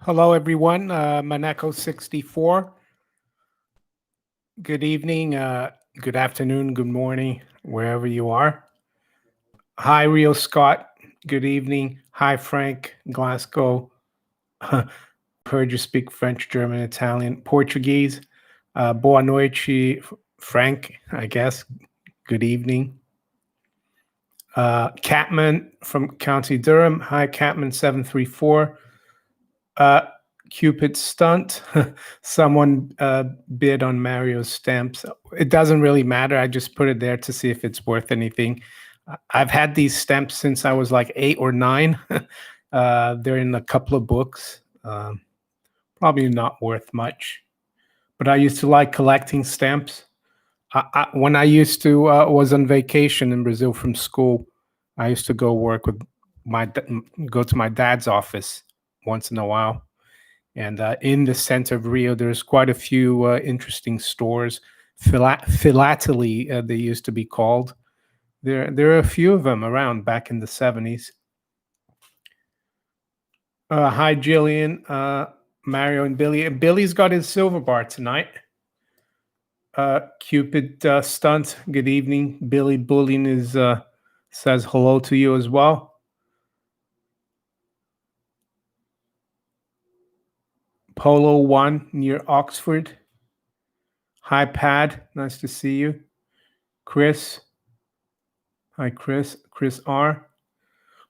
Hello, everyone. Maneko64. Good evening, good afternoon, good morning, wherever you are. Hi, Rio Scott. Good evening. Hi, Frank, Glasgow. Heard you speak French, German, Italian, Portuguese. Boa noite, Frank, I guess. Good evening. Catman from County Durham. Hi, Catman734. Cupid stunt. Someone bid on Mario's stamps. It doesn't really matter. I just put it there to see if it's worth anything. I've had these stamps since I was like 8 or 9. They're in a couple of books. Probably not worth much. But I used to like collecting stamps. When I used to was on vacation in Brazil from school, I used to go work with go to my dad's office once in a while. And in the center of Rio, there's quite a few interesting stores. Philately, they used to be called. There are a few of them around back in the 70s. Hi, Jillian, Mario, and Billy. Billy's got his silver bar tonight. Cupid stunt. Good evening. Billy Bullion is says hello to you as well. Polo 1 near Oxford. Hi, Pad. Nice to see you. Chris. Hi, Chris. Chris R.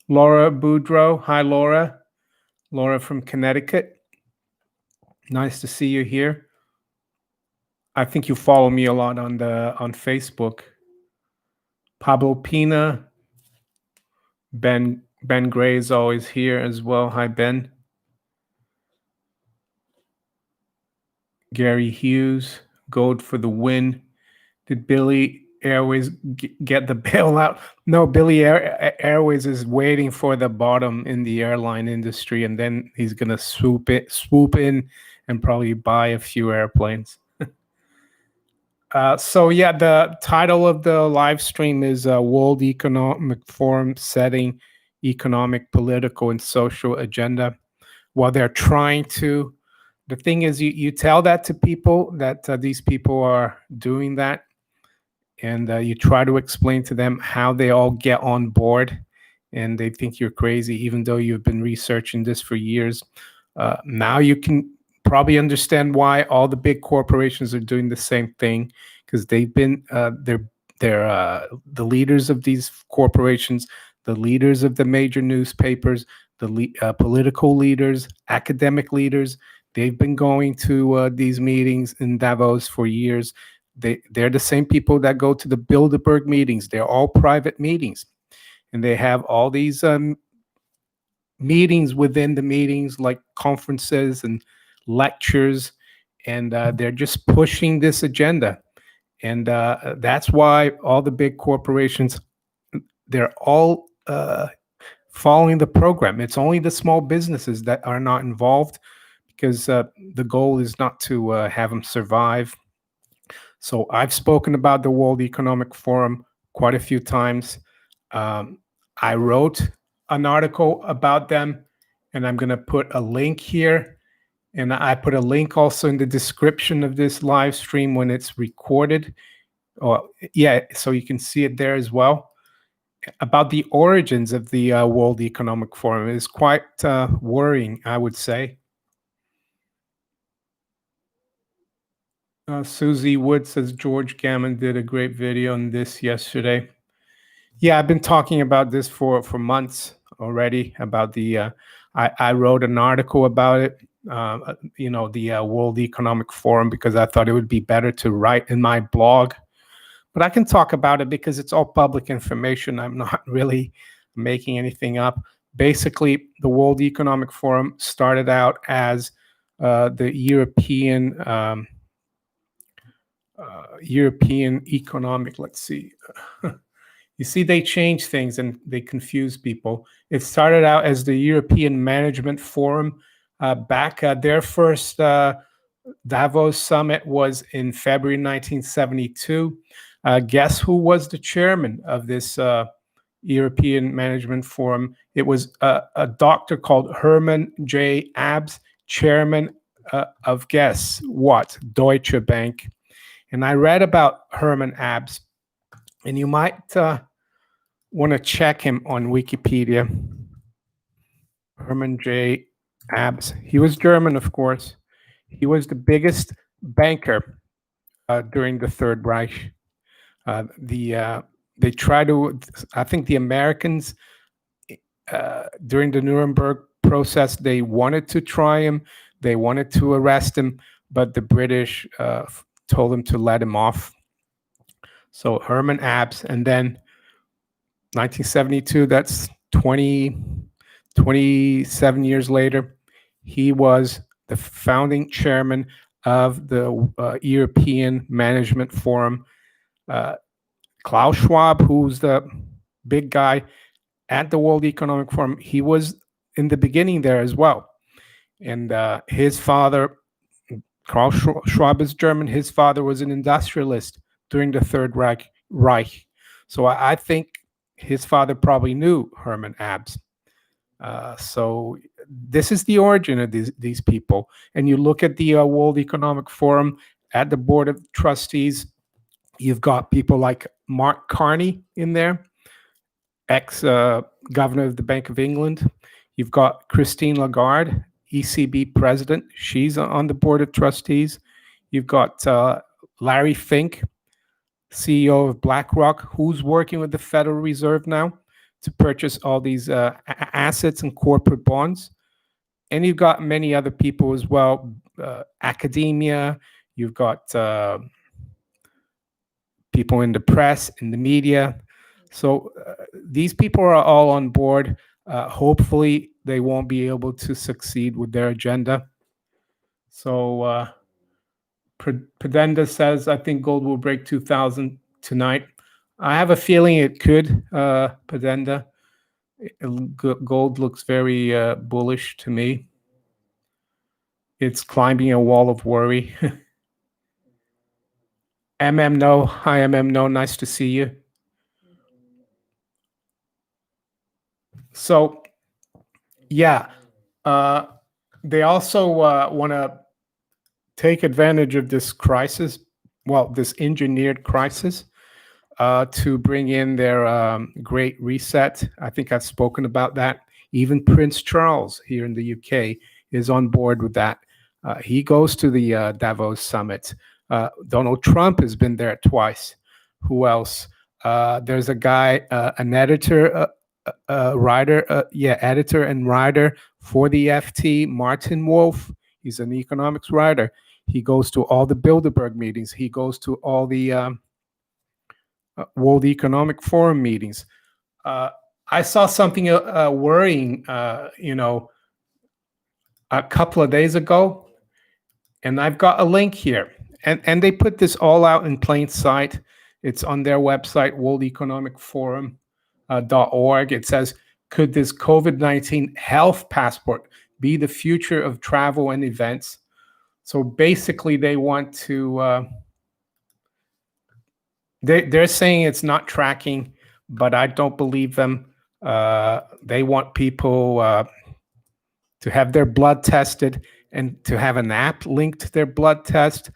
Laura Boudreau. Hi, Laura. Laura from Connecticut. Nice to see you here. I think you follow me a lot on Facebook. Pablo Pina. Ben Gray is always here as well. Hi, Ben. Gary Hughes. Gold for the win. Did Billy Airways get the bailout? No, Billy Airways is waiting for the bottom in the airline industry, and then he's gonna swoop in and probably buy a few airplanes. So yeah, the title of the live stream is World Economic Forum Setting Economic, Political, and Social Agenda. While they're trying to, the thing is, you tell that to people that these people are doing that, and you try to explain to them how they all get on board, and they think you're crazy, even though you've been researching this for years. Now you can probably understand why all the big corporations are doing the same thing, because they've been they're the leaders of these corporations, the leaders of the major newspapers, the political leaders, academic leaders. They've been going to these meetings in Davos for years. They're the same people that go to the Bilderberg meetings. They're all private meetings, and they have all these meetings within the meetings, like conferences and lectures, and they're just pushing this agenda. And that's why all the big corporations, they're all following the program. It's only the small businesses that are not involved, because the goal is not to have them survive. So I've spoken about the World Economic Forum quite a few times. I wrote an article about them, and I'm going to put a link here. And I put a link also in the description of this live stream when it's recorded. Oh, yeah, so you can see it there as well. About the origins of the World Economic Forum. It is quite worrying, I would say. Susie Wood says George Gammon did a great video on this yesterday. Yeah, I've been talking about this for months already. About the I wrote an article about it. The World Economic Forum, because I thought it would be better to write in my blog. But I can talk about it because it's all public information. I'm not really making anything up. Basically, the World Economic Forum started out as the European economic, let's see. You see, they change things and they confuse people. It started out as the European Management Forum. Back their first Davos Summit was in February 1972. Guess who was the chairman of this European Management Forum? It was a doctor called Herman J. Abs. chairman of guess what? Deutsche Bank. And I read about Herman Abs, and you might want to check him on Wikipedia. Herman J. Abs. He was German, of course. He was the biggest banker during the Third Reich. They try to, I think the Americans during the Nuremberg process, they wanted to try him, they wanted to arrest him, but the British told him to let him off. So Herman Abs, and then 1972, that's 27 years later, he was the founding chairman of the European Management Forum. Klaus Schwab, who's the big guy at the World Economic Forum, he was in the beginning there as well. And his father, Karl Schwab is German, his father was an industrialist during the Third Reich. So I think his father probably knew Herman Abs. So this is the origin of these people. And you look at the World Economic Forum, at the Board of Trustees, you've got people like Mark Carney in there, ex-governor of the Bank of England. You've got Christine Lagarde, ECB president. She's on the Board of Trustees. You've got Larry Fink, CEO of BlackRock, who's working with the Federal Reserve now to purchase all these assets and corporate bonds. And you've got many other people as well, academia, you've got people in the press, in the media. So these people are all on board. Hopefully they won't be able to succeed with their agenda. So Pradenda says, I think gold will break 2,000 tonight. I have a feeling it could, Padenda. Gold looks very bullish to me. It's climbing a wall of worry. MM No, hi MM No, nice to see you. So, yeah, they also want to take advantage of this crisis, well, this engineered crisis, to bring in their Great Reset. I think I've spoken about that. Even Prince Charles here in the UK is on board with that. He goes to the Davos Summit. Donald Trump has been there twice. Who else? There's a guy, an editor, editor and writer for the FT, Martin Wolf. He's an economics writer. He goes to all the Bilderberg meetings. He goes to all the World Economic Forum meetings. I saw something worrying, a couple of days ago, and I've got a link here. And they put this all out in plain sight. It's on their website, worldeconomicforum.org. It says, could this COVID-19 health passport be the future of travel and events? So basically, they want to, they're saying it's not tracking, but I don't believe them. They want people to have their blood tested and to have an app linked to their blood test.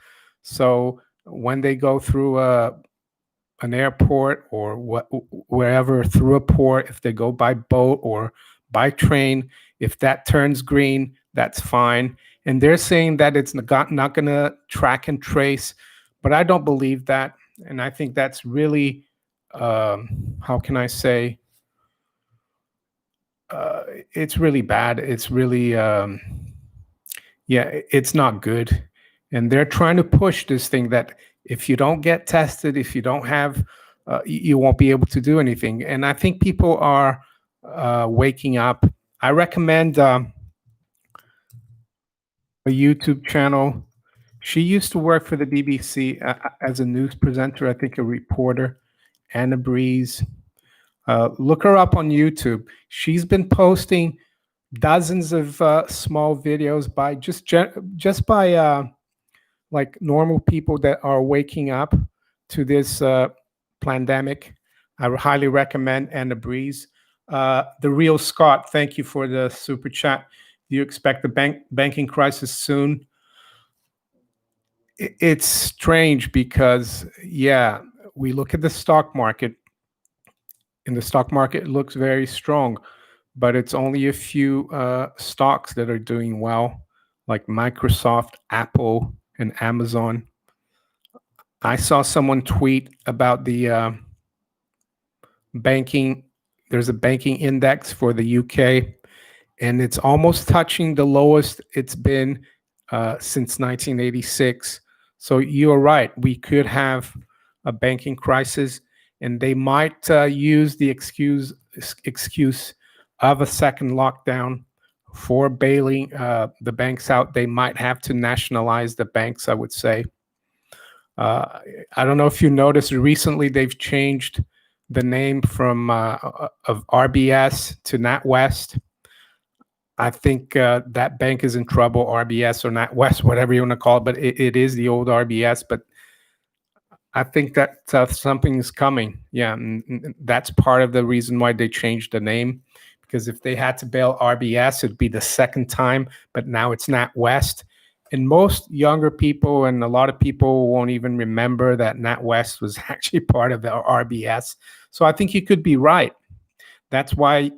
So when they go through an airport or wherever through a port, if they go by boat or by train, if that turns green, that's fine. And they're saying that it's not going to track and trace, but I don't believe that. And I think that's really, how can I say, it's really bad. It's really, it's not good. And they're trying to push this thing that if you don't get tested, if you don't have, you won't be able to do anything. And I think people are waking up. I recommend a YouTube channel. She used to work for the BBC as a news presenter, I think a reporter, Anna Breeze. Look her up on YouTube. She's been posting dozens of small videos by just by like normal people that are waking up to this pandemic. I highly recommend Anna Breeze. The Real Scott, thank you for the super chat. Do you expect the banking crisis soon? It's strange because, yeah, we look at the stock market, and the stock market looks very strong, but it's only a few stocks that are doing well, like Microsoft, Apple, and Amazon. I saw someone tweet about the banking. There's a banking index for the UK, and it's almost touching the lowest it's been since 1986. So you're right. We could have a banking crisis, and they might use the excuse of a second lockdown for bailing the banks out. They might have to nationalize the banks, I would say. Uh, I don't know if you noticed recently they've changed the name from of RBS to NatWest. I think that bank is in trouble, RBS or NatWest, whatever you want to call it, but it is the old RBS. But I think that something is coming. Yeah, and that's part of the reason why they changed the name. Because if they had to bail RBS, it'd be the second time, but now it's NatWest. And most younger people and a lot of people won't even remember that NatWest was actually part of the RBS. So I think you could be right. That's why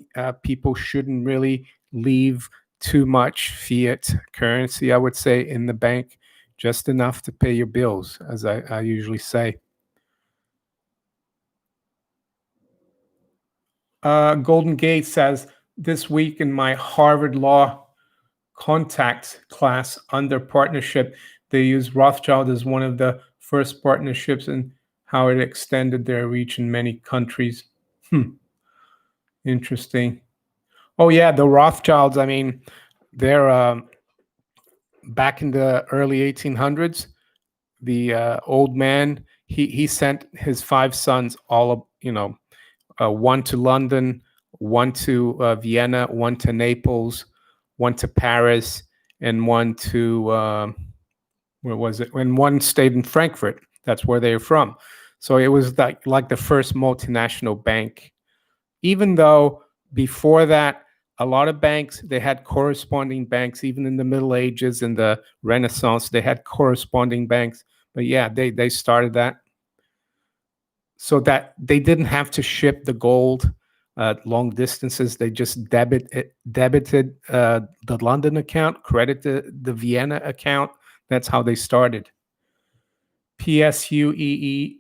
people shouldn't really leave too much fiat currency, I would say, in the bank, just enough to pay your bills, as I usually say. Golden Gate says, this week in my Harvard Law contacts class under partnership, they use Rothschild as one of the first partnerships and how it extended their reach in many countries. Interesting. Oh yeah, the Rothschilds. I mean, they're back in the early 1800s. The old man he sent his five sons all of one to London, one to Vienna, one to Naples, one to Paris, and one to where was it? And one stayed in Frankfurt. That's where they're from. So it was like the first multinational bank. Even though before that, a lot of banks they had corresponding banks. Even in the Middle Ages and the Renaissance, they had corresponding banks. But yeah, they started that so that they didn't have to ship the gold long distances. They just debited the London account, credited the Vienna account. That's how they started. PSUEE5,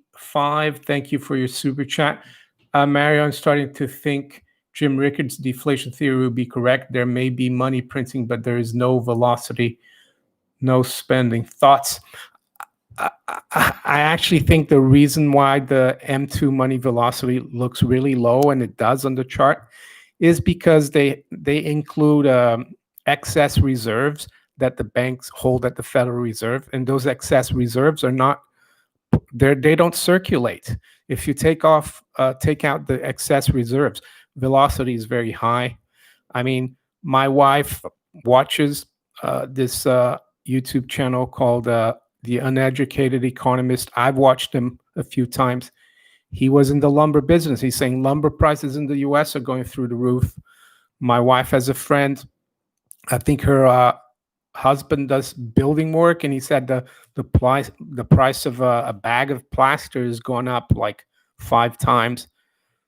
thank you for your super chat. Mario, I'm starting to think Jim Rickards' deflation theory would be correct. There may be money printing, but there is no velocity, no spending. Thoughts? I actually think the reason why the M2 money velocity looks really low, and it does on the chart, is because they include excess reserves that the banks hold at the Federal Reserve, and those excess reserves are not they don't circulate. If you take out the excess reserves, velocity is very high. I mean, my wife watches this YouTube channel called The Uneducated Economist. I've watched him a few times. He was in the lumber business. He's saying lumber prices in the US are going through the roof. My wife has a friend, I think her husband does building work, and he said the price of a bag of plaster has gone up like 5 times.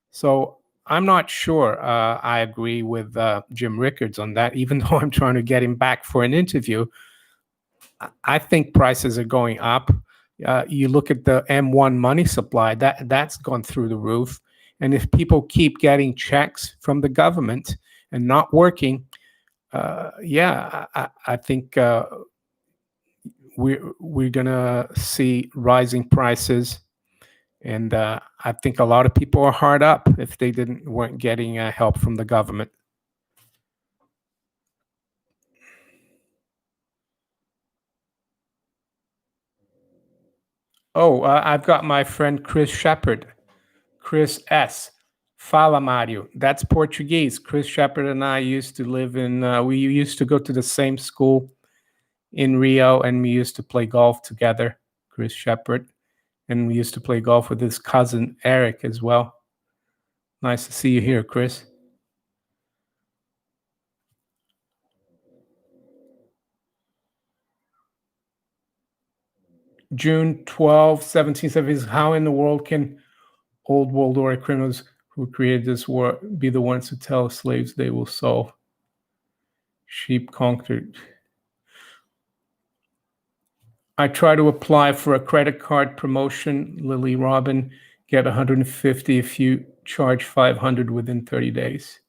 So I'm not sure I agree with Jim Rickards on that, even though I'm trying to get him back for an interview. I think prices are going up. You look at the M1 money supply, that's gone through the roof. And if people keep getting checks from the government and not working, I think we're gonna see rising prices, and I think a lot of people are hard up if they weren't getting help from the government. Oh, I've got my friend Chris Shepard, Chris S. Fala Mario. That's Portuguese. Chris Shepard and I used to live in. We used to go to the same school in Rio, and we used to play golf together. Chris Shepard, and we used to play golf with his cousin Eric as well. Nice to see you here, Chris. June 12, 1770. How in the world can old world order criminals who created this war be the ones who tell slaves they will solve? Sheep conquered. I try to apply for a credit card promotion. Lily Robin, get 150 if you charge 500 within 30 days.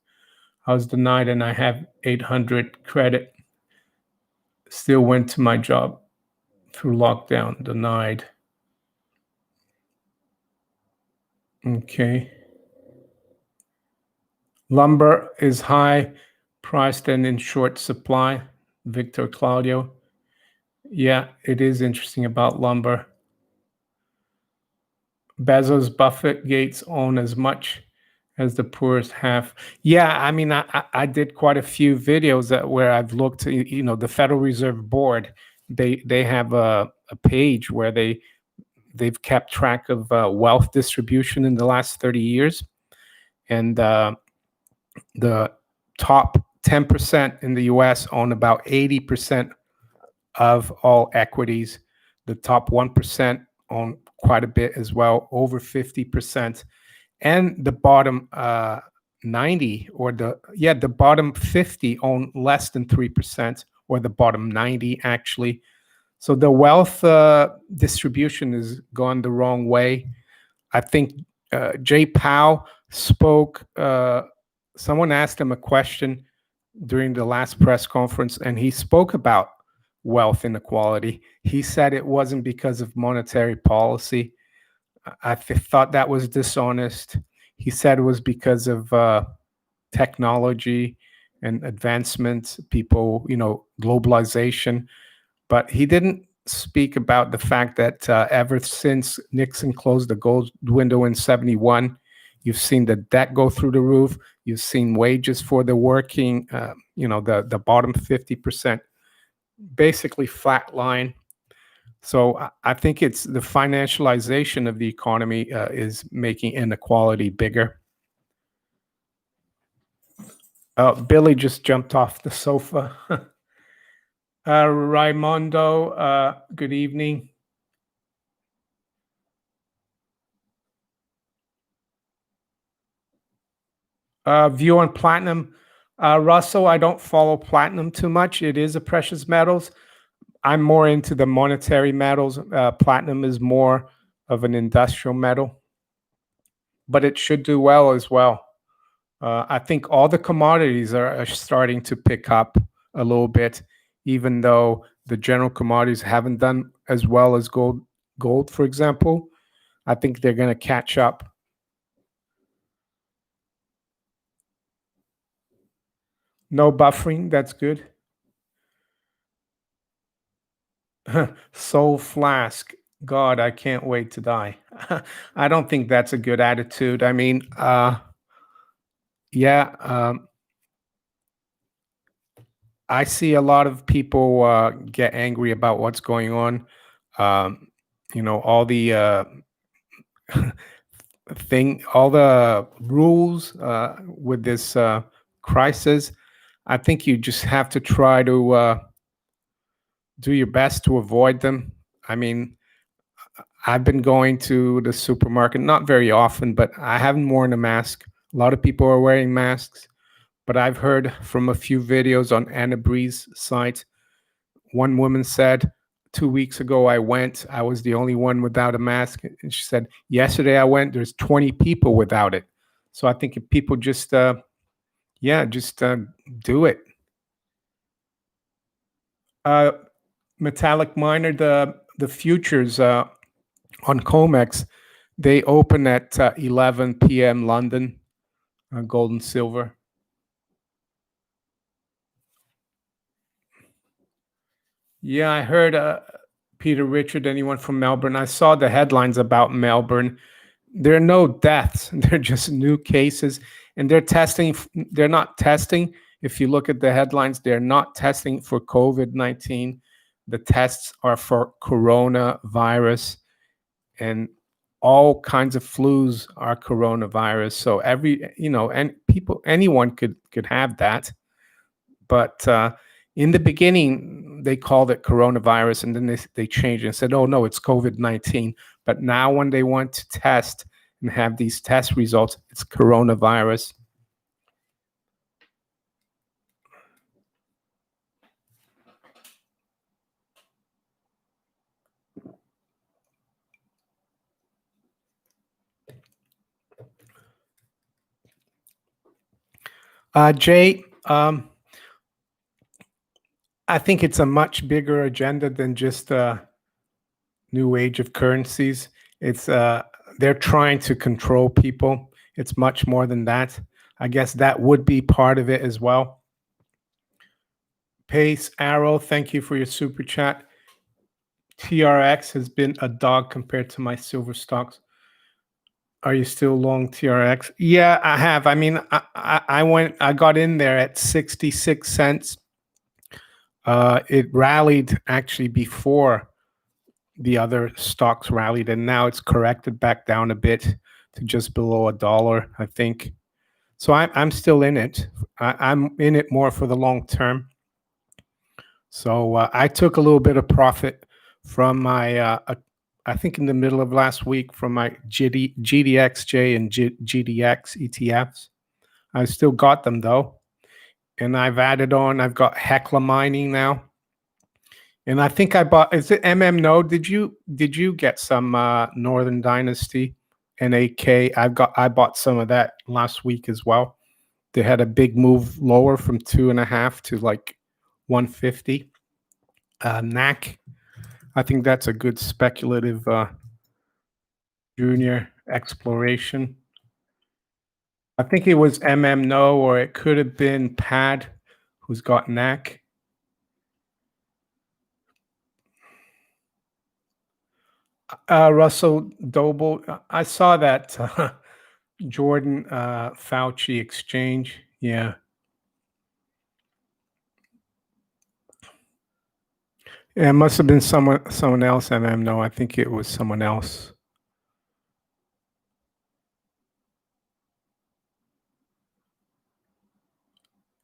I was denied and I have 800 credit. Still went to my job through lockdown, denied. Okay. Lumber is high priced and in short supply. Victor Claudio. Yeah, it is interesting about lumber. Bezos, Buffett, Gates own as much as the poorest have. Yeah, I mean, I did quite a few videos where I've looked. The Federal Reserve Board. They have a page where they've kept track of wealth distribution in the last 30 years, and the top 10% in the U.S. own about 80% of all equities. The top 1% own quite a bit as well, over 50%. And the bottom 90 or the bottom 50 own less than 3%, or the bottom 90 actually. So the wealth distribution has gone the wrong way. I think Jay Powell spoke. Someone asked him a question during the last press conference, and he spoke about wealth inequality. He said it wasn't because of monetary policy. I thought that was dishonest. He said it was because of technology and advancements, people, globalization. But he didn't speak about the fact that ever since Nixon closed the gold window in 71, you've seen the debt go through the roof. You've seen wages for the working, the bottom 50% basically flatline. So I think it's the financialization of the economy is making inequality bigger. Billy just jumped off the sofa. Raimondo, good evening. View on platinum. Russell, I don't follow platinum too much. It is a precious metals. I'm more into the monetary metals. Platinum is more of an industrial metal, but it should do well as well. I think all the commodities are starting to pick up a little bit, even though the general commodities haven't done as well as gold. Gold, for example, I think they're going to catch up. No buffering, that's good. Soul flask. God, I can't wait to die. I don't think that's a good attitude. I mean, yeah, I see a lot of people get angry about what's going on. All the all the rules with this crisis. I think you just have to try to do your best to avoid them. I mean, I've been going to the supermarket, not very often, but I haven't worn a mask. A lot of people are wearing masks, but I've heard from a few videos on Anna Bree's site. One woman said, 2 weeks ago I went, I was the only one without a mask. And she said, yesterday I went, there's 20 people without it. So I think if people just, do it. Metallic miner, the futures on Comex, they open at 11 p.m. London, gold and silver. Yeah, I heard Peter Richard, anyone from Melbourne. I saw the headlines about Melbourne. There are no deaths. They're just new cases. And they're testing. They're not testing. If you look at the headlines, they're not testing for COVID-19. The tests are for coronavirus, and all kinds of flus are coronavirus. So anyone could have that. But In the beginning, they called it coronavirus, and then they changed and said, "Oh no, it's COVID-19." But now, when they want to test and have these test results, it's coronavirus. Jay, I think it's a much bigger agenda than just new age of currencies. It's they're trying to control people. It's much more than that. I guess that would be part of it as well. Pace Arrow, thank you for your super chat. TRX has been a dog compared to my silver stocks. Are you still long TRX? Yeah, I have. I mean, I got in there at 66 cents. It rallied actually before the other stocks rallied, and now it's corrected back down a bit to just below $1, I think. So I'm still in it. I'm in it more for the long term. So I took a little bit of profit from my, I think in the middle of last week, from my GDXJ and GDX ETFs. I still got them though, and I've added on. I've got Hecla Mining now, and I think I bought. Is it Node? Did you get some Northern Dynasty, NAK? I bought some of that last week as well. They had a big move lower from 2.5 to like 150. NAC, I think that's a good speculative junior exploration. I think it was No, or it could have been Pad, who's got NAC. Russell Doble, I saw that Jordan Fauci exchange. Yeah. Yeah, it must have been someone else. No, I think it was someone else.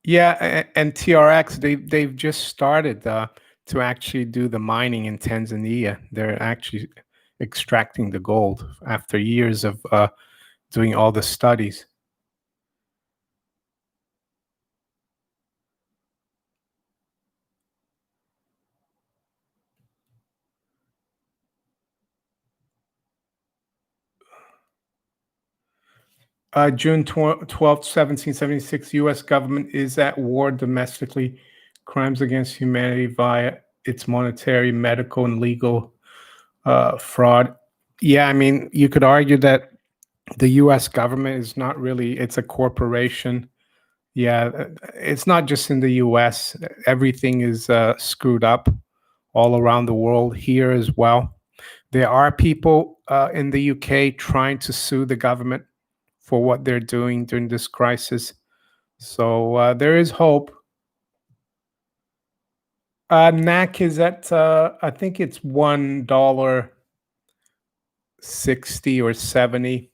Yeah, and TRX, they've just started to actually do the mining in Tanzania. They're actually extracting the gold after years of doing all the studies. June 12th, 1776, U.S. government is at war domestically, crimes against humanity via its monetary, medical, and legal fraud. Yeah, I mean, you could argue that the U.S. government is not really, it's a corporation. Yeah, it's not just in the U.S. Everything is screwed up all around the world, here as well. There are people in the UK trying to sue the government for what they're doing during this crisis. So there is hope. NAC is at I think it's $1.60 or 70.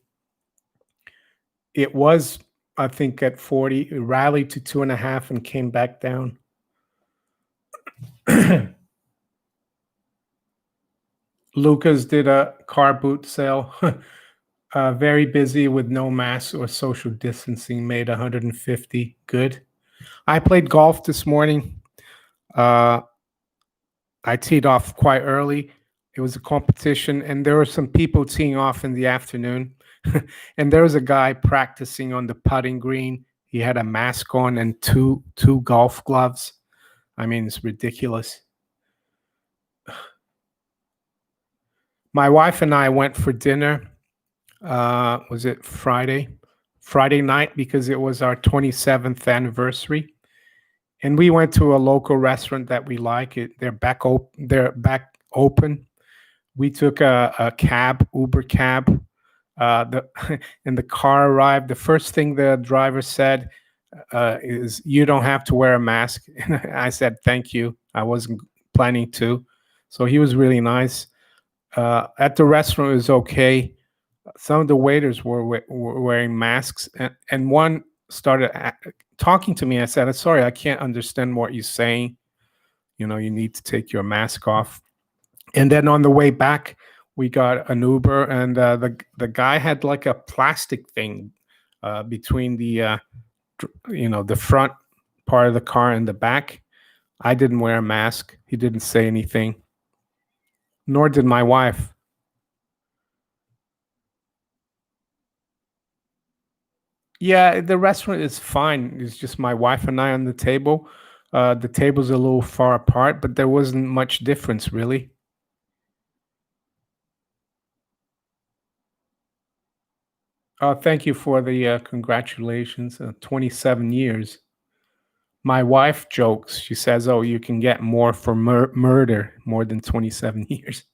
It was, I think, at 40. It rallied to 2.5 and came back down. Lucas did a car boot sale. Very busy with no mask or social distancing. Made 150. Good. I played golf this morning. Uh, I teed off quite early. It was a competition, and there were some people teeing off in the afternoon. And there was a guy practicing on the putting green. He had a mask on and two golf gloves. I mean, it's ridiculous. My wife and I went for dinner. Was it Friday? Friday night, because it was our 27th anniversary. And we went to a local restaurant that we like. They're back open. We took a cab, Uber cab. And the car arrived. The first thing the driver said is, "You don't have to wear a mask." And I said, "Thank you. I wasn't planning to." So he was really nice. At the restaurant, it was okay. Some of the waiters were wearing masks, and one started talking to me. I said, "Sorry, I can't understand what you're saying." You need to take your mask off. And then on the way back, we got an Uber, and the guy had like a plastic thing between the front part of the car and the back. I didn't wear a mask. He didn't say anything, nor did my wife. Yeah, the restaurant is fine. It's just my wife and I on the table. The table's a little far apart, but there wasn't much difference really. Thank you for the congratulations. 27 years. My wife jokes. She says, "Oh, you can get more for murder, more than 27 years."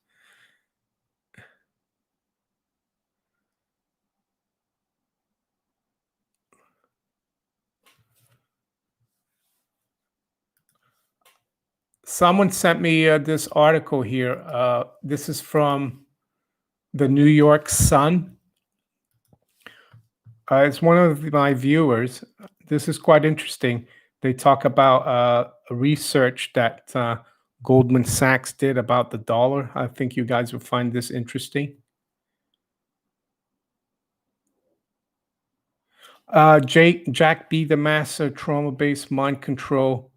Someone sent me this article here. This is from the New York Sun. It's one of my viewers. This is quite interesting. They talk about research that Goldman Sachs did about the dollar. I think you guys will find this interesting. Jack B. the Master, trauma-based mind control.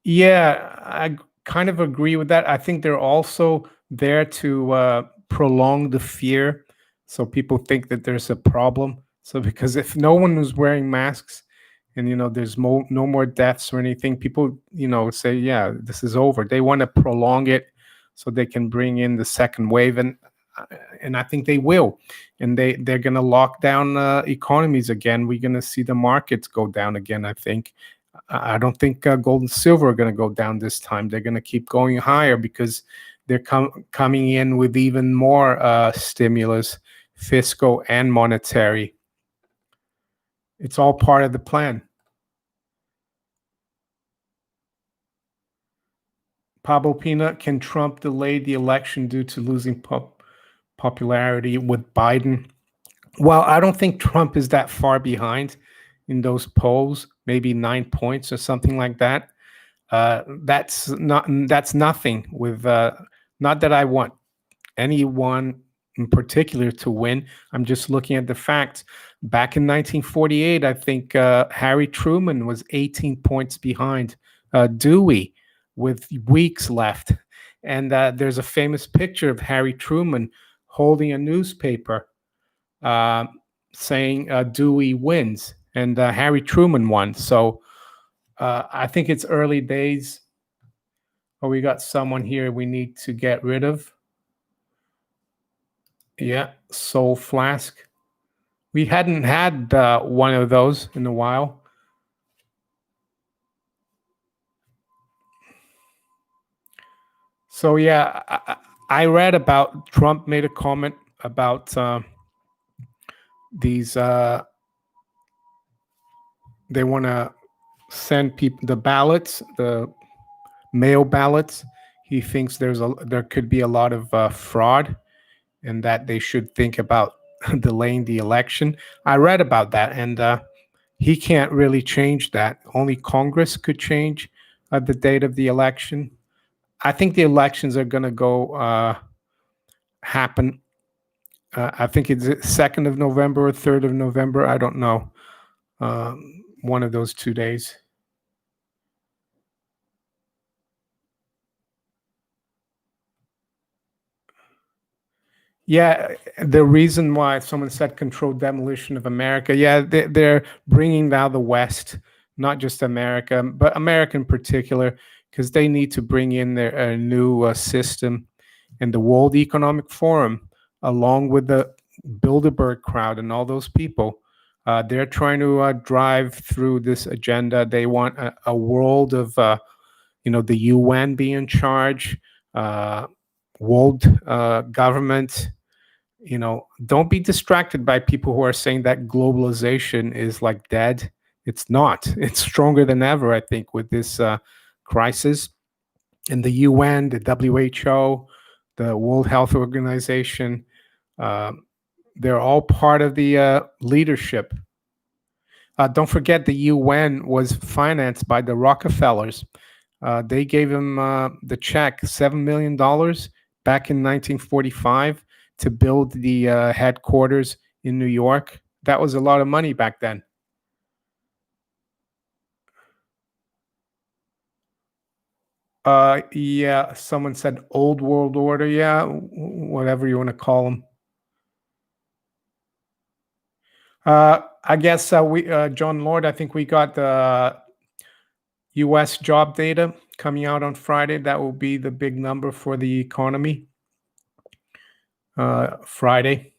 Yeah, I kind of agree with that. I think they're also there to prolong the fear, so people think that there's a problem. So because if no one was wearing masks, and there's no more deaths or anything, people say, yeah, this is over. They want to prolong it so they can bring in the second wave, and I think they will, and they're going to lock down economies again. We're going to see the markets go down again. I think. I don't think gold and silver are going to go down this time. They're going to keep going higher because they're coming in with even more stimulus, fiscal and monetary. It's all part of the plan. Pablo Pina, can Trump delay the election due to losing popularity with Biden? Well, I don't think Trump is that far behind in those polls, maybe 9 points or something like that. That's nothing with not that I want anyone in particular to win. I'm just looking at the facts. Back in 1948, I think Harry Truman was 18 points behind Dewey with weeks left. And there's a famous picture of Harry Truman holding a newspaper uh, saying Dewey wins, and Harry Truman won. So I think it's early days. Oh, we got someone here we need to get rid of. Yeah, Soul Flask. We hadn't had one of those in a while. So yeah, I read about Trump made a comment about these. They want to send people the ballots, the mail ballots. He thinks there could be a lot of fraud, and that they should think about delaying the election. I read about that, and he can't really change that. Only Congress could change the date of the election. I think the elections are going to go happen. I think it's 2nd of November or 3rd of November. I don't know. One of those 2 days. Yeah, the reason why someone said controlled demolition of America, yeah, they're bringing down the West, not just America, but America in particular, because they need to bring in their new system. And the World Economic Forum, along with the Bilderberg crowd and all those people, they're trying to drive through this agenda. They want a world of, the UN be in charge, uh, world government. Don't be distracted by people who are saying that globalization is like dead. It's not. It's stronger than ever, I think, with this crisis. And the UN, the WHO, the World Health Organization, uh, they're all part of the leadership. Don't forget the UN was financed by the Rockefellers. They gave him the check, $7 million back in 1945 to build the headquarters in New York. That was a lot of money back then. Yeah, someone said old world order. Yeah, whatever you want to call them. I guess we, John Lord. I think we got the U.S. job data coming out on Friday. That will be the big number for the economy. Friday,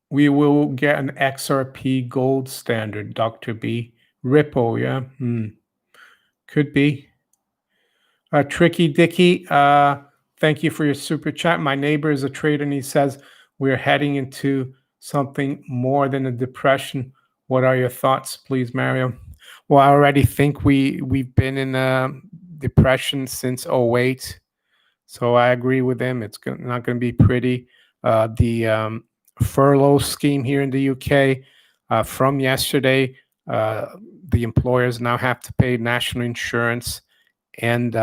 we will get an XRP gold standard. Doctor B, Ripple. Yeah, could be. Tricky Dicky, thank you for your super chat. My neighbor is a trader and he says we're heading into something more than a depression. What are your thoughts, please, Mario? Well, I already think we've been in a depression since '08, so I agree with him. It's not going to be pretty. The furlough scheme here in the UK from yesterday, uh, the employers now have to pay national insurance and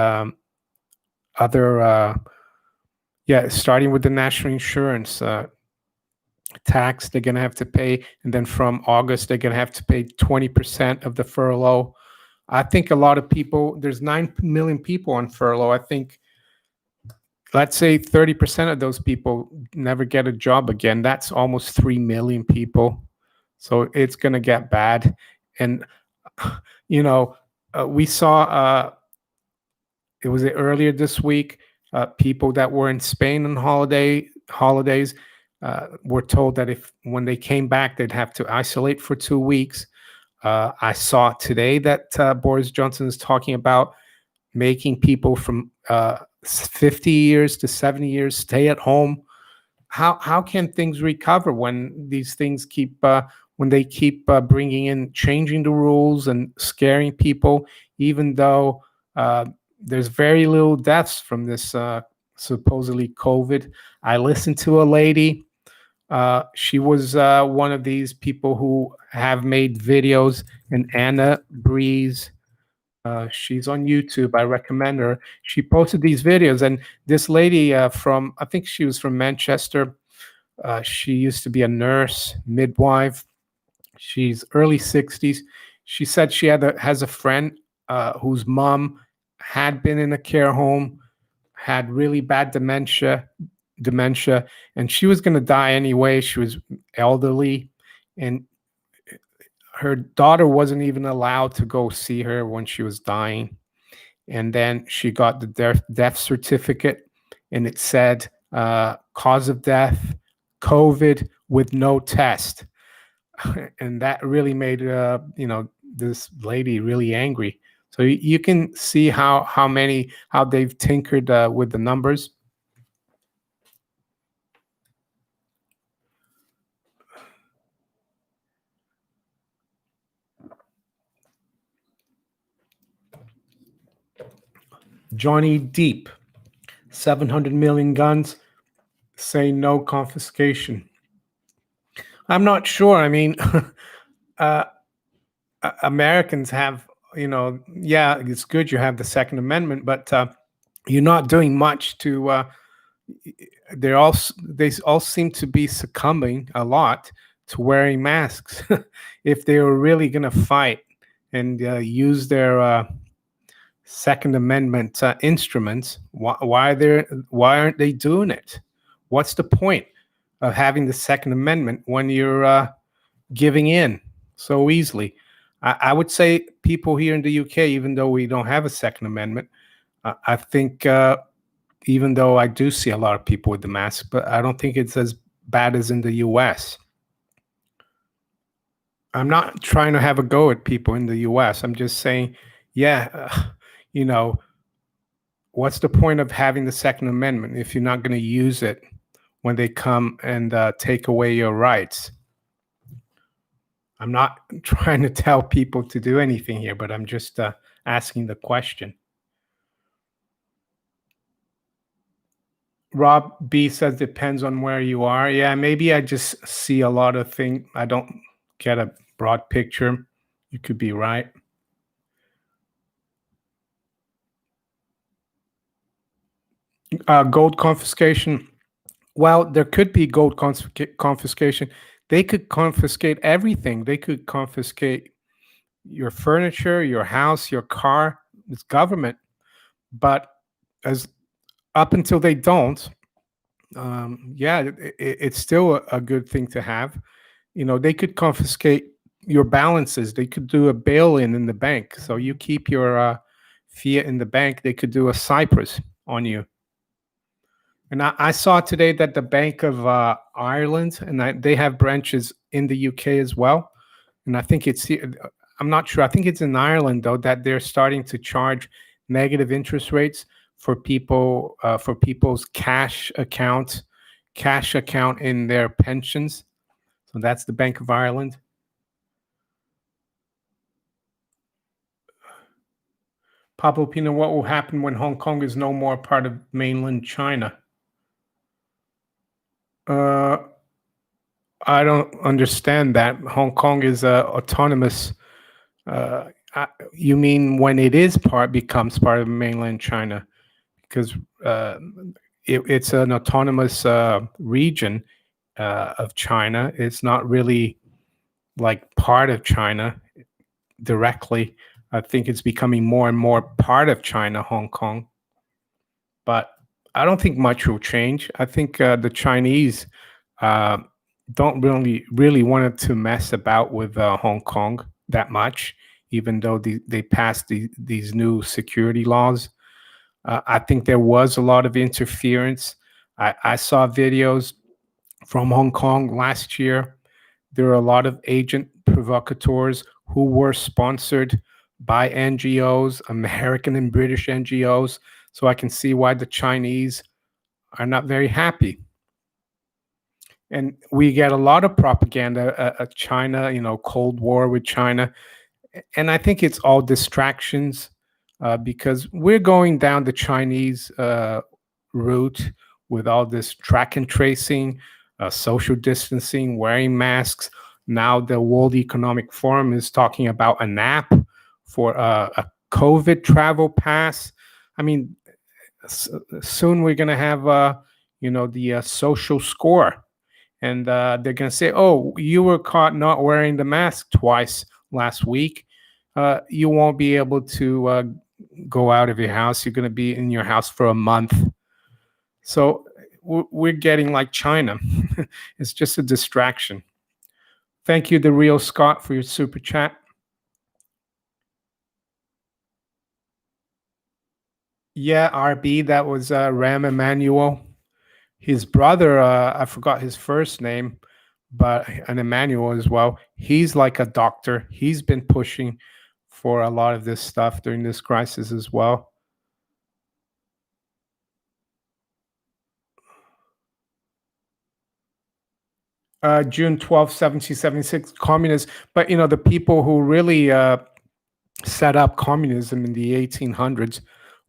other yeah, starting with the national insurance tax they're going to have to pay, and then from August they're going to have to pay 20% of the furlough. I think a lot of people, there's 9 million people on furlough. I think, let's say 30% of those people never get a job again. That's almost 3 million people. So it's going to get bad. And you know, we saw it was earlier this week. People that were in Spain on holidays were told that if when they came back, they'd have to isolate for 2 weeks. I saw today that Boris Johnson is talking about making people from 50 years to 70 years stay at home. How can things recover when these things keep when they keep bringing in changing the rules and scaring people, even though there's very little deaths from this supposedly COVID. I listened to a lady. She was one of these people who have made videos, and Anna Breeze. She's on YouTube. I recommend her. She posted these videos, and this lady from, I think she was from Manchester. She used to be a nurse, midwife. She's early 60s. She said she has a friend whose mom had been in a care home, had really bad dementia, and she was going to die anyway. She was elderly, and her daughter wasn't even allowed to go see her when she was dying. And then she got the death certificate, and it said cause of death, COVID with no test. And that really made this lady really angry. So you can see how they've tinkered with the numbers. Johnny Deep, 700 million guns, say no confiscation. I'm not sure. I mean, uh, Americans have, yeah, it's good you have the Second Amendment, but you're not doing much to. They all seem to be succumbing a lot to wearing masks. If they were really going to fight and use their Second Amendment instruments, why aren't they doing it? What's the point of having the Second Amendment when you're giving in so easily? I would say people here in the UK, even though we don't have a Second Amendment, I think even though I do see a lot of people with the mask, but I don't think it's as bad as in the US. I'm not trying to have a go at people in the US. I'm just saying, yeah, you know, what's the point of having the Second Amendment if you're not going to use it when they come and take away your rights? I'm not trying to tell people to do anything here, but I'm just asking the question. Rob B says depends on where you are. Yeah, maybe I just see a lot of things. I don't get a broad picture. You could be right. Gold confiscation. Well, there could be gold confiscation. They could confiscate everything. They could confiscate your furniture, your house, your car. It's government. But as up until they don't, yeah, it's still a good thing to have. They could confiscate your balances. They could do a bail-in in the bank. So you keep your fiat in the bank. They could do a Cyprus on you. And I saw today that the Bank of Ireland, and they have branches in the UK as well. And I think I'm not sure. I think it's in Ireland though that they're starting to charge negative interest rates for people's cash account in their pensions. So that's the Bank of Ireland. Pablo Pino, what will happen when Hong Kong is no more part of mainland China? Uh, I don't understand that. Hong Kong is autonomous. Uh, you mean when it is becomes part of mainland China? Because uh, it's an autonomous region of China. It's not really like part of China directly. I think it's becoming more and more part of China, Hong Kong. But I don't think much will change. I think the Chinese uh, don't really wanted to mess about with Hong Kong that much, even though they passed these new security laws. I think there was a lot of interference. I saw videos from Hong Kong last year. There are a lot of agent provocateurs who were sponsored by NGOs, American and British NGOs. So I can see why the Chinese are not very happy. And we get a lot of propaganda, China, Cold War with China. And I think it's all distractions because we're going down the Chinese route with all this track and tracing, social distancing, wearing masks. Now, the World Economic Forum is talking about an app for a COVID travel pass. I mean, soon we're going to have, the social score. And they're going to say, oh, you were caught not wearing the mask twice last week. You won't be able to go out of your house. You're going to be in your house for a month. So we're getting like China. It's just a distraction. Thank you, the real Scott, for your super chat. Yeah, RB, that was Ram Emanuel. His brother, I forgot his first name, but an Emmanuel as well. He's like a doctor. He's been pushing for a lot of this stuff during this crisis as well. June 12th, 1776, communists. But the people who really set up communism in the 1800s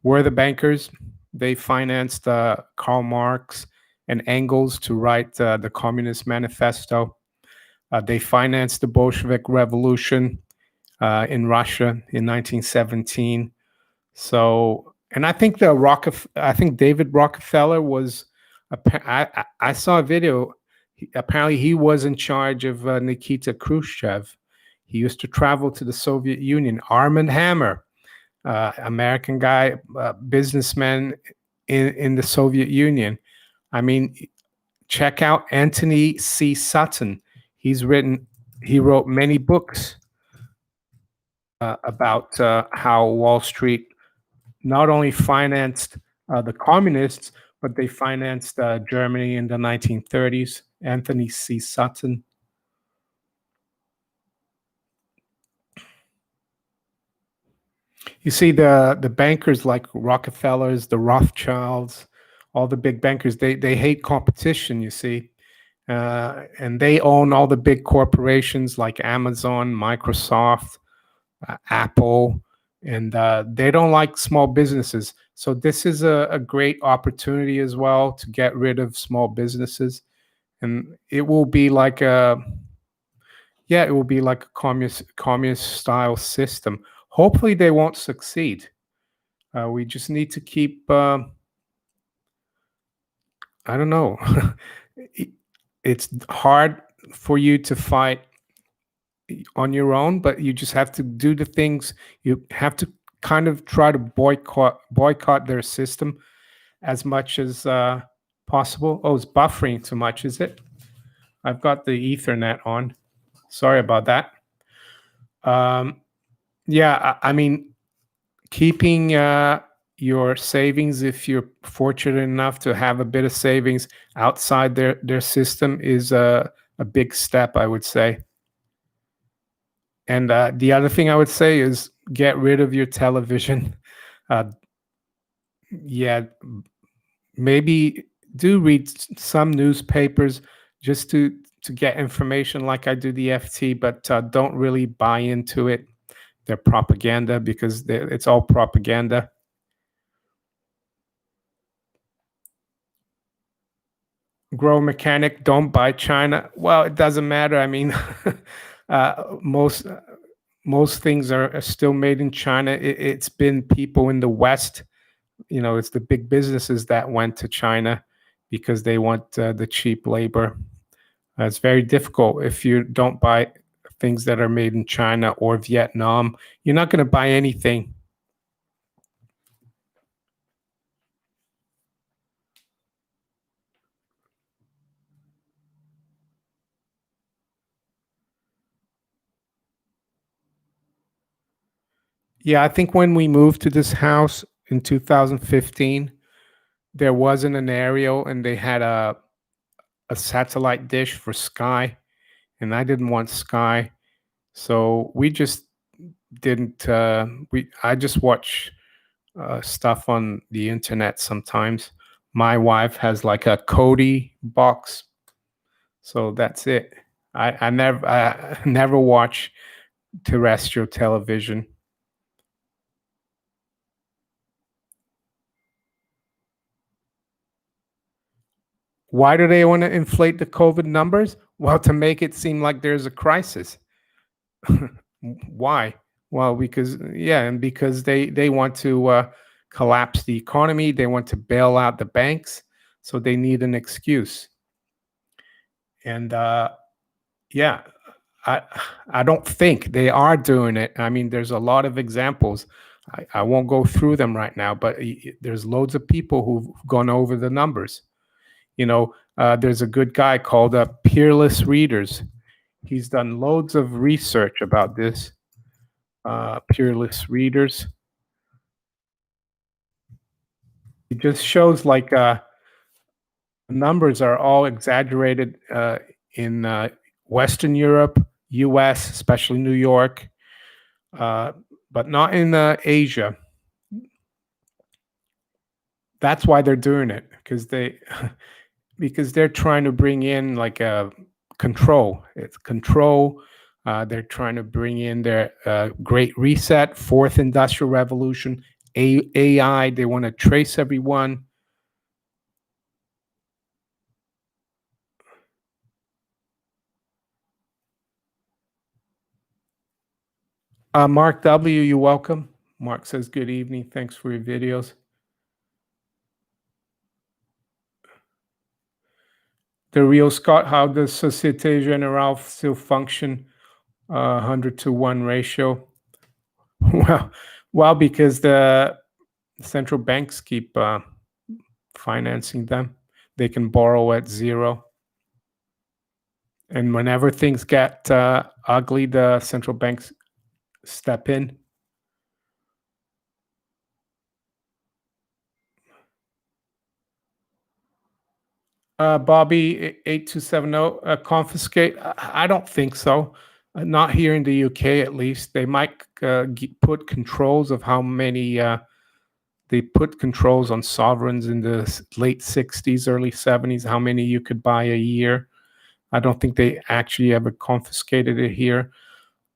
were the bankers. They financed Karl Marx and Engels to write the Communist Manifesto. They financed the Bolshevik Revolution in Russia in 1917. So, and I think I think David Rockefeller was. I saw a video. Apparently, he was in charge of Nikita Khrushchev. He used to travel to the Soviet Union. Armand Hammer, American guy, businessman in the Soviet Union. I mean, check out Anthony C. Sutton. He wrote many books about how Wall Street not only financed the communists, but they financed Germany in the 1930s. Anthony C. Sutton. You see the bankers like Rockefellers, the Rothschilds, all the big bankers. They hate competition. You see, and they own all the big corporations like Amazon, Microsoft, Apple, and they don't like small businesses. So this is a great opportunity as well to get rid of small businesses, and it will be like a yeah, it will be like a communist style system. Hopefully, they won't succeed. We just need to keep I don't know. It- it's hard for you to fight on your own, but you just have to do the things. You have to kind of try to boycott their system as much as possible. Oh, it's buffering too much, is it? I've got the Ethernet on. Sorry about that. Um, yeah, I mean, keeping your savings, if you're fortunate enough to have a bit of savings outside their system, is a big step, I would say. And the other thing I would say is get rid of your television. Uh, yeah, maybe do read some newspapers just to get information, like I do the FT, but don't really buy into it. Their propaganda, because it's all propaganda. Grow mechanic, don't buy China. Well, it doesn't matter. I mean, most things are still made in China. It's been people in the West, it's the big businesses that went to China because they want the cheap labor. It's very difficult if you don't buy things that are made in China or Vietnam. You're not going to buy anything. Yeah, I think when we moved to this house in 2015, there wasn't an aerial and they had a satellite dish for Sky, and I didn't want Sky. So we just didn't we I just watch stuff on the internet sometimes. My wife has like a Cody box, so that's it. I never watch terrestrial television. Why do they want to inflate the COVID numbers? Well, to make it seem like there's a crisis. Why? Well, because yeah, and because they want to collapse the economy. They want to bail out the banks, so they need an excuse. And yeah, I I don't think they are doing it. I mean, there's a lot of examples. I won't go through them right now, but there's loads of people who've gone over the numbers. There's a good guy called Peerless Readers. He's done loads of research about this. Peerless Readers. It just shows like the numbers are all exaggerated in Western Europe, U.S., especially New York, uh, but not in Asia. That's why they're doing it, because because they're trying to bring in like a control. It's control. They're trying to bring in their Great Reset, Fourth Industrial Revolution, AI. They want to trace everyone. Mark W., you're welcome. Mark says, good evening. Thanks for your videos. The real Scott, how does Societe Generale still function 100-to-1 ratio? Well, because the central banks keep financing them. They can borrow at zero. And whenever things get ugly, the central banks step in. Bobby 8270, confiscate. I don't think so. Not here in the UK, at least. They might put controls of how many. They put controls on sovereigns in the late 60s, early 70s, how many you could buy a year. I don't think they actually ever confiscated it here.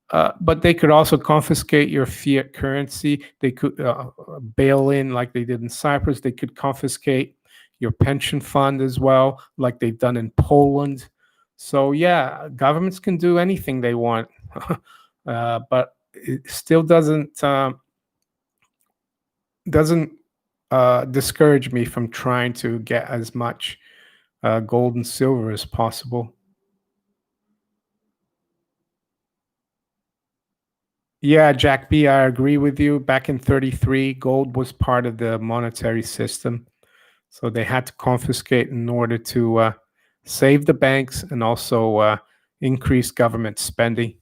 But they could also confiscate your fiat currency. They could bail in like they did in Cyprus. They could confiscate your pension fund as well, like they've done in Poland. So yeah, governments can do anything they want, but it still doesn't discourage me from trying to get as much. gold and silver is possible. Yeah, Jack B, I agree with you. Back in 33, gold was part of the monetary system. So they had to confiscate in order to save the banks and also increase government spending.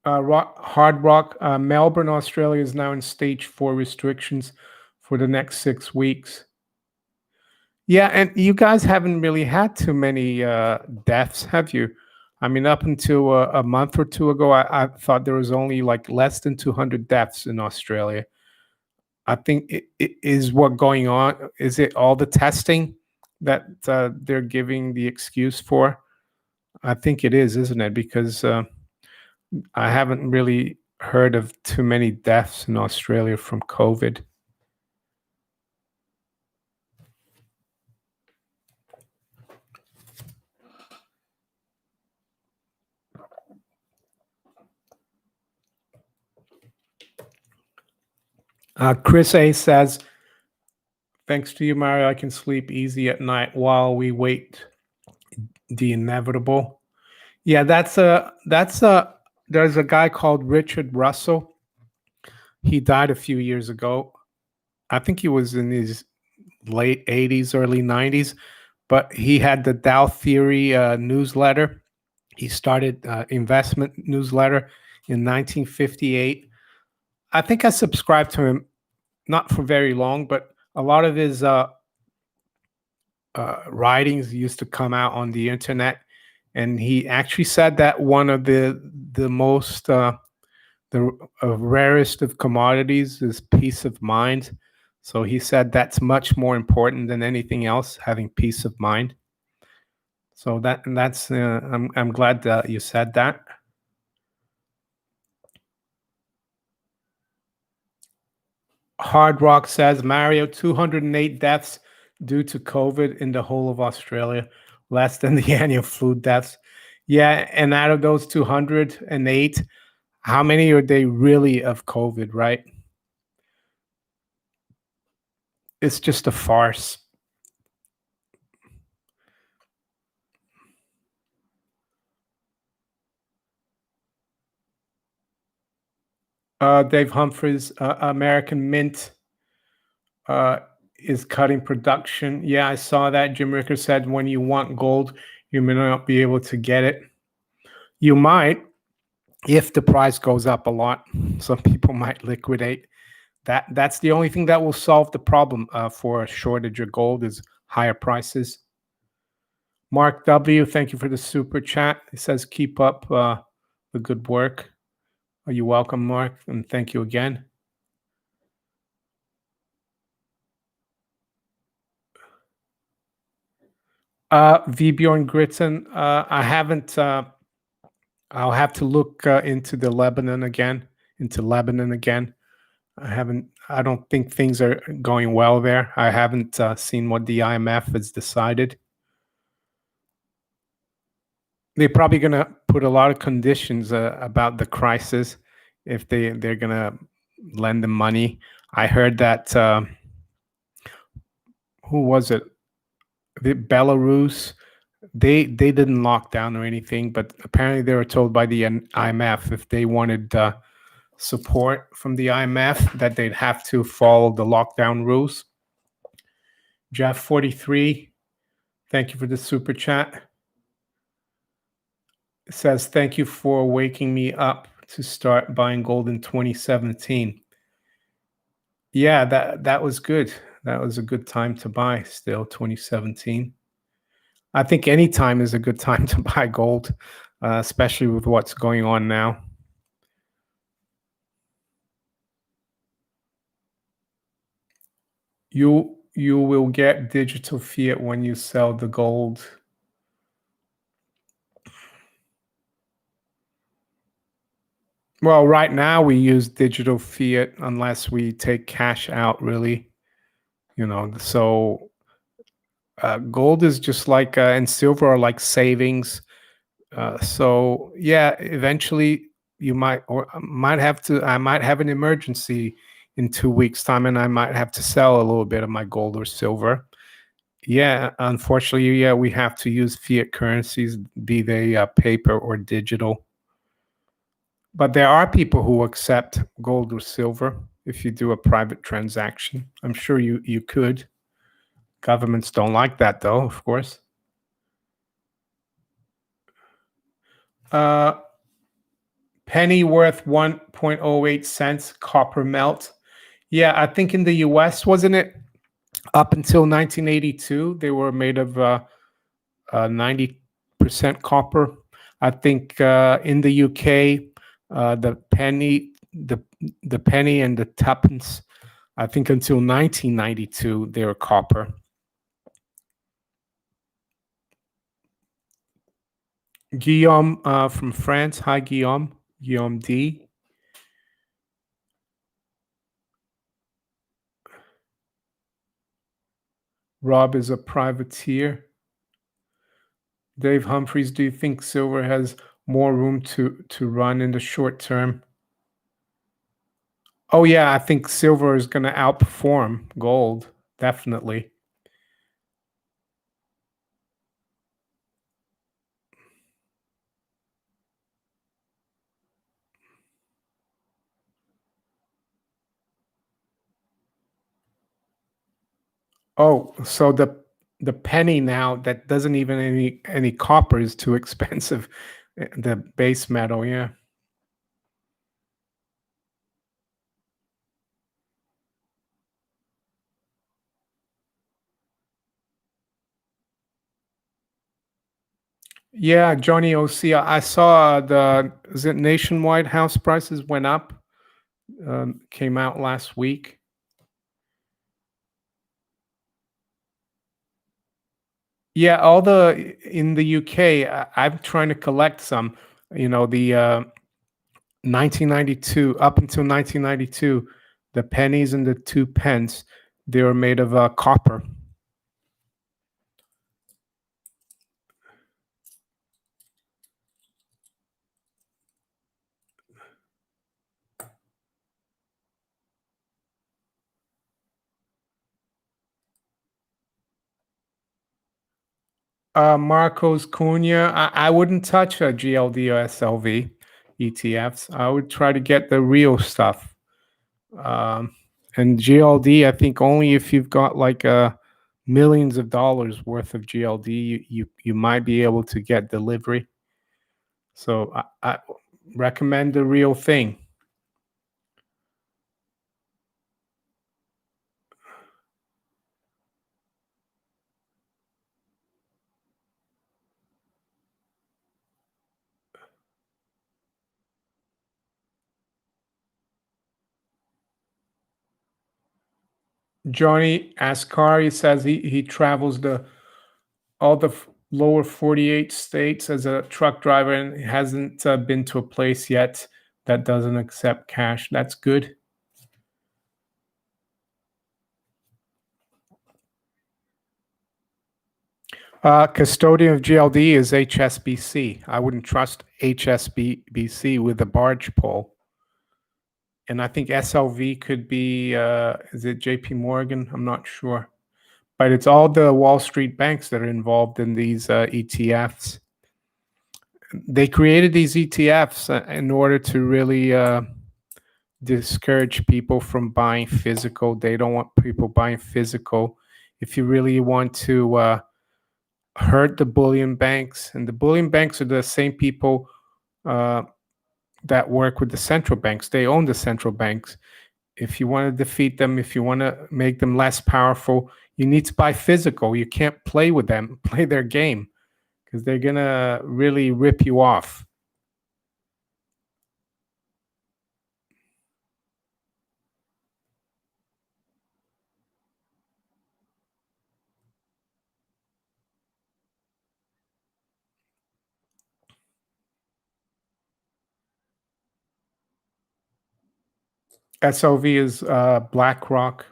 Hard Rock, Melbourne, Australia is now in stage 4 restrictions for the next 6 weeks. Yeah, and you guys haven't really had too many deaths, have you? I mean, up until a month or two ago, I thought there was only like less than 200 deaths in Australia. I think it is what going on. Is it all the testing that they're giving the excuse for? I think it is, isn't it? Because I haven't really heard of too many deaths in Australia from COVID. Chris A says, "Thanks to you, Mario, I can sleep easy at night while we wait the inevitable." Yeah, that's a there's a guy called Richard Russell. He died a few years ago. I think he was in his late 80s, early 90s, but he had the Dow Theory newsletter. He started investment newsletter in 1958. I think I subscribed to him not for very long, but a lot of his writings used to come out on the internet, and he actually said that one of the most the rarest of commodities is peace of mind. So he said that's much more important than anything else, having peace of mind. So that's I'm glad that you said that. Hard Rock says, Mario, 208 deaths due to COVID in the whole of Australia, less than the annual flu deaths. Yeah, and out of those 208, how many are they really of COVID, right? It's just a farce. Dave Humphreys, American Mint uh, is cutting production. Yeah, I saw that. Jim Ricker said when you want gold, you may not be able to get it. You might if the price goes up a lot. Some people might liquidate. That's the only thing that will solve the problem for a shortage of gold is higher prices. Mark W, thank you for the super chat. It says keep up the good work. Are you welcome, Mark? And thank you again. Vbjorn Gritton, I haven't. I'll have to look into Lebanon again. I haven't. I don't think things are going well there. I haven't seen what the IMF has decided. They're probably going to put a lot of conditions about the crisis if they're going to lend them money. I heard that who was it? The Belarus. They didn't lock down or anything, but apparently they were told by the IMF if they wanted support from the IMF that they'd have to follow the lockdown rules. Jeff 43, thank you for the super chat. It says thank you for waking me up to start buying gold in 2017. Yeah, that was good. That was a good time to buy still 2017. I think any time is a good time to buy gold, especially with what's going on now. You will get digital fiat when you sell the gold. Well, right now we use digital fiat unless we take cash out, really. So gold is just like and silver are like savings. So yeah, eventually you might or might have to. I might have an emergency in 2 weeks' time, and I might have to sell a little bit of my gold or silver. Yeah, unfortunately, yeah, we have to use fiat currencies, be they paper or digital. But there are people who accept gold or silver if you do a private transaction. I'm sure you could. Governments don't like that, though, of course. Uh, Penny worth 1.08 cents copper melt. Yeah, I think in the US, wasn't it up until 1982, they were made of 90% copper. I think in the UK, the the penny and the tuppence, I think until 1992, they were copper. Guillaume from France. Hi, Guillaume. Guillaume D. Rob is a privateer. Dave Humphreys, do you think silver has more room to run in the short term? Oh yeah, I think silver is going to outperform gold, definitely. Oh, so the penny now that doesn't even any copper is too expensive. The base metal, yeah. Yeah, Johnny OC. I saw the is it nationwide house prices went up. Came out last week. Yeah, all the in the UK. I'm trying to collect some. The 1992 up until 1992, the pennies and the two pence, they were made of copper. Marcos Cunha, I wouldn't touch a GLD or SLV ETFs. I would try to get the real stuff. Um, and GLD, I think only if you've got like millions of dollars worth of GLD, you might be able to get delivery. So I recommend the real thing. Johnny Ascari says he travels the all the lower 48 states as a truck driver and hasn't been to a place yet that doesn't accept cash. That's good. Custodian of GLD is HSBC. I wouldn't trust HSBC with the barge pole. And I think SLV could be, is it JP Morgan? I'm not sure. But it's all the Wall Street banks that are involved in these ETFs. They created these ETFs in order to really discourage people from buying physical. They don't want people buying physical. If you really want to hurt the bullion banks, and the bullion banks are the same people uh, that work with the central banks. They own the central banks. If you want to defeat them, if you want to make them less powerful, you need to buy physical. You can't play with them, play their game, because they're gonna really rip you off. SOV is BlackRock.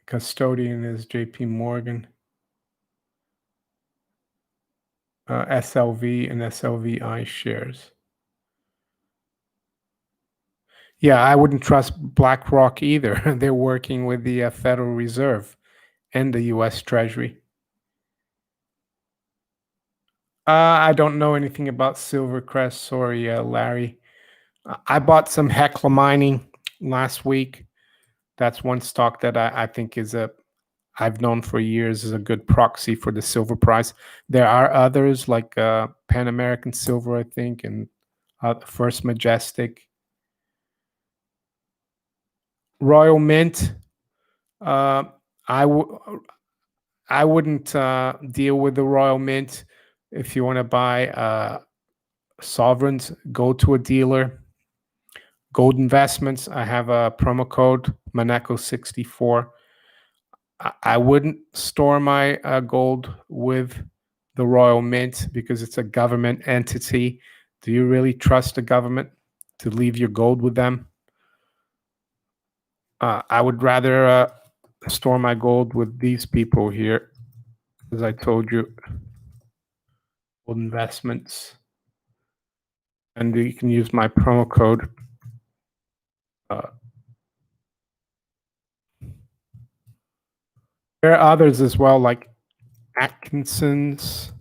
Custodian is JP Morgan. SLV and SLVI shares. Yeah, I wouldn't trust BlackRock either. They're working with the Federal Reserve and the U.S. Treasury. I don't know anything about Silvercrest. Sorry, Larry. I bought some Hecla Mining last week. That's one stock that I think I've known for years is a good proxy for the silver price. There are others like Pan American Silver, I think, and First Majestic. Royal Mint. Uh, I I wouldn't deal with the Royal Mint. If you want to buy sovereigns, go to a dealer. Gold investments. I have a promo code Monaco64. I wouldn't store my gold with the Royal Mint because it's a government entity. Do you really trust the government to leave your gold with them? I would rather store my gold with these people here, as I told you, gold investments. And you can use my promo code. There are others as well, like Atkinson's,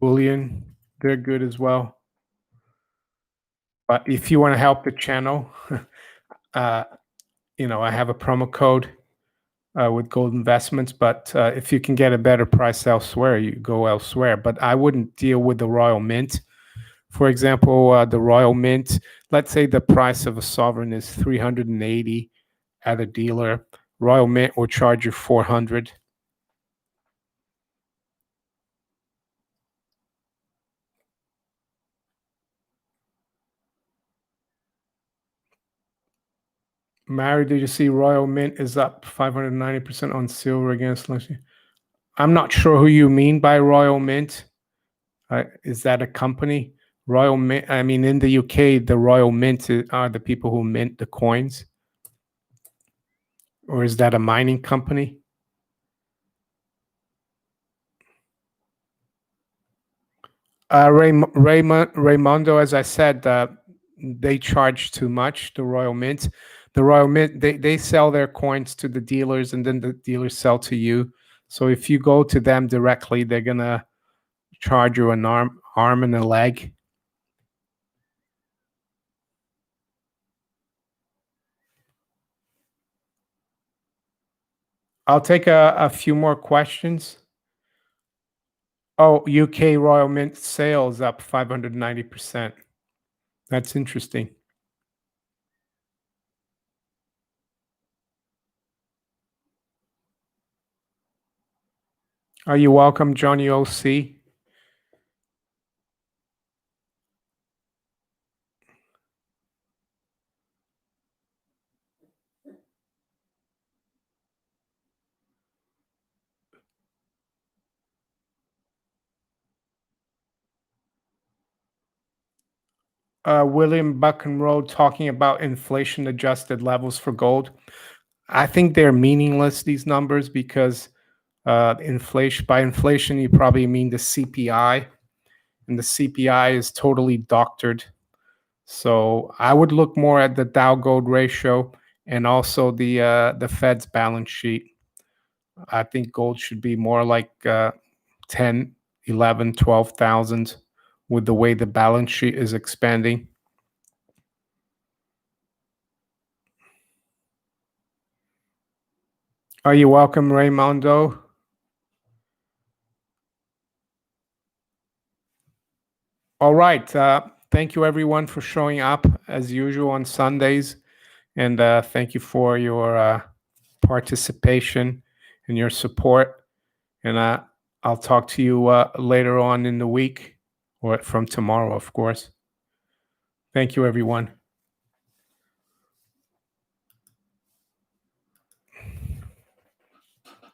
Bullion. They're good as well. But if you want to help the channel, I have a promo code with gold investments. But if you can get a better price elsewhere, you go elsewhere. But I wouldn't deal with the Royal Mint. For example, the Royal Mint, let's say the price of a sovereign is 380 at a dealer. Royal Mint will charge you 400. Mary, did you see Royal Mint is up 590% on silver against last year? I'm not sure who you mean by Royal Mint. Is that a company? Royal Mint, I mean, in the UK, the Royal Mint are the people who mint the coins. Or is that a mining company? Raymondo, as I said, they charge too much, the Royal Mint. The Royal Mint, they sell their coins to the dealers and then the dealers sell to you. So if you go to them directly, they're going to charge you an arm and a leg. I'll take a few more questions. Oh, UK Royal Mint sales up 590%. That's interesting. Are you welcome, Johnny OC? William Buckenroe talking about inflation adjusted levels for gold. I think they're meaningless, these numbers, because by inflation, you probably mean the CPI, and the CPI is totally doctored. So I would look more at the Dow Gold ratio and also the Fed's balance sheet. I think gold should be more like 10, 11, 12,000 with the way the balance sheet is expanding. Are you welcome, Raymondo? All right. Thank you, everyone, for showing up as usual on Sundays. And thank you for your participation and your support. And I'll talk to you later on in the week or from tomorrow, of course. Thank you, everyone.